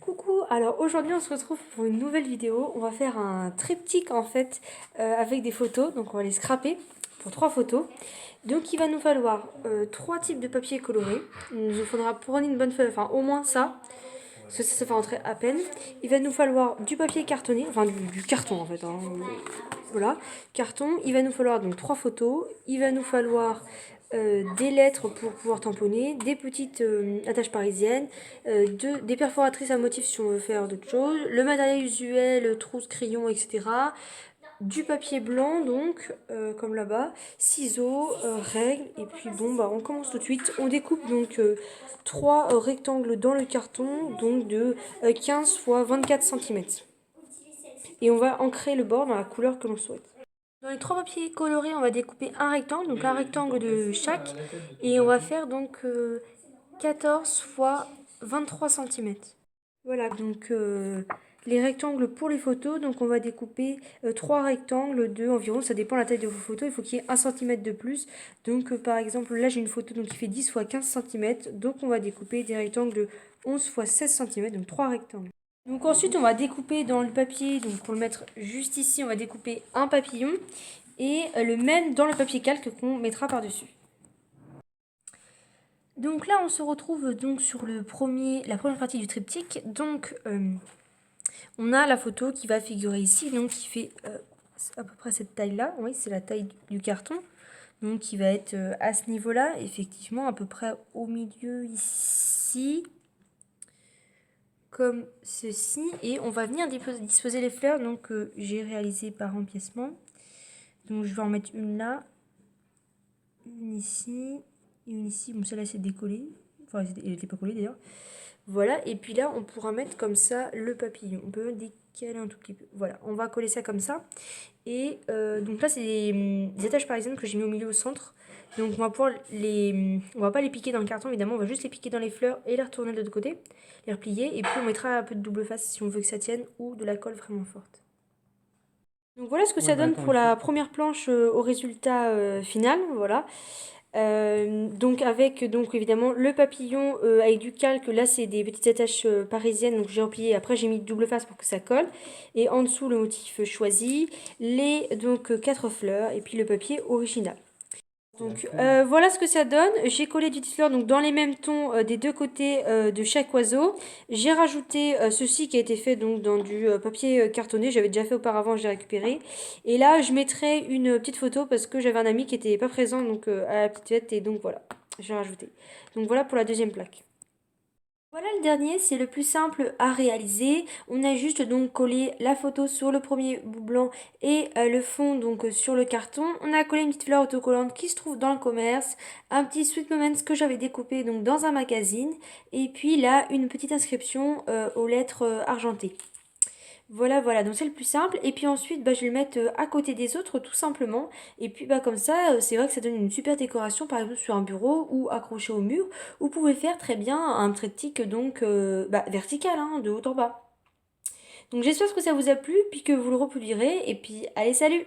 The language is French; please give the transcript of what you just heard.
Coucou, alors aujourd'hui on se retrouve pour une nouvelle vidéo. On va faire un triptyque en fait avec des photos, donc on va les scraper pour 3 photos. Donc il va nous falloir 3 types de papier coloré. Il nous faudra pour une bonne feuille, enfin au moins ça, parce que ça fait rentrer à peine. Il va nous falloir du papier cartonné, enfin du carton en fait, hein. Voilà, carton. Il va nous falloir donc 3 photos. Il va nous falloir des lettres pour pouvoir tamponner, des petites attaches parisiennes, des perforatrices à motifs si on veut faire d'autres choses, le matériel usuel, trousse, crayon, etc. Du papier blanc donc, comme là-bas, ciseaux, règles, et puis bon bah on commence tout de suite. On découpe donc 3 rectangles dans le carton, donc de 15 x 24 cm. Et on va ancrer le bord dans la couleur que l'on souhaite. Dans les 3 papiers colorés, on va découper un rectangle, donc un rectangle de chaque, et on va faire donc 14 x 23 cm. Voilà, donc les rectangles pour les photos, donc on va découper 3 rectangles de environ, ça dépend de la taille de vos photos, il faut qu'il y ait 1 cm de plus. Donc par exemple, là j'ai une photo donc, qui fait 10 x 15 cm, donc on va découper des rectangles de 11 x 16 cm, donc 3 rectangles. Donc ensuite on va découper dans le papier, donc pour le mettre juste ici, on va découper un papillon et le même dans le papier calque qu'on mettra par-dessus. Donc là on se retrouve donc sur la première partie du triptyque. Donc on a la photo qui va figurer ici, donc qui fait à peu près cette taille-là. Oui, c'est la taille du carton. Donc qui va être à ce niveau-là, effectivement à peu près au milieu ici. Comme ceci, et on va venir disposer les fleurs donc j'ai réalisé par empiècement. Donc je vais en mettre une là, une ici et une ici. Bon, celle-là c'est décollé, enfin elle n'était pas collée d'ailleurs. Voilà, et puis là on pourra mettre comme ça le papillon. On peut décaler un tout petit peu. Voilà, on va coller ça comme ça. Et donc là c'est des attaches parisiennes que j'ai mis au milieu au centre. Donc on va pouvoir on va pas les piquer dans le carton évidemment, on va juste les piquer dans les fleurs et les retourner de l'autre côté, les replier, et puis on mettra un peu de double face si on veut que ça tienne, ou de la colle vraiment forte. Donc voilà ce que ça donne pour la première planche au résultat final, voilà. Donc avec donc évidemment le papillon avec du calque, là c'est des petites attaches parisiennes, donc j'ai replié, après j'ai mis double face pour que ça colle, et en dessous le motif choisi, les donc 4 fleurs, et puis le papier original. Donc voilà ce que ça donne. J'ai collé du tisseur donc dans les mêmes tons des deux côtés de chaque oiseau. J'ai rajouté ceci qui a été fait donc dans du papier cartonné. J'avais déjà fait auparavant, j'ai récupéré. Et là je mettrai une petite photo parce que j'avais un ami qui n'était pas présent donc à la petite fête, et donc voilà, j'ai rajouté. Donc voilà pour la deuxième plaque. Voilà le dernier, c'est le plus simple à réaliser. On a juste donc collé la photo sur le premier bout blanc et le fond donc sur le carton. On a collé une petite fleur autocollante qui se trouve dans le commerce, un petit Sweet Moments que j'avais découpé donc dans un magazine, et puis là une petite inscription aux lettres argentées. Voilà, voilà, donc c'est le plus simple. Et puis ensuite, bah, je vais le mettre à côté des autres, tout simplement. Et puis bah, comme ça, c'est vrai que ça donne une super décoration, par exemple sur un bureau ou accroché au mur. Vous pouvez faire très bien un triptyque donc bah, vertical, hein, de haut en bas. Donc j'espère que ça vous a plu, puis que vous le republierez. Et puis allez, salut!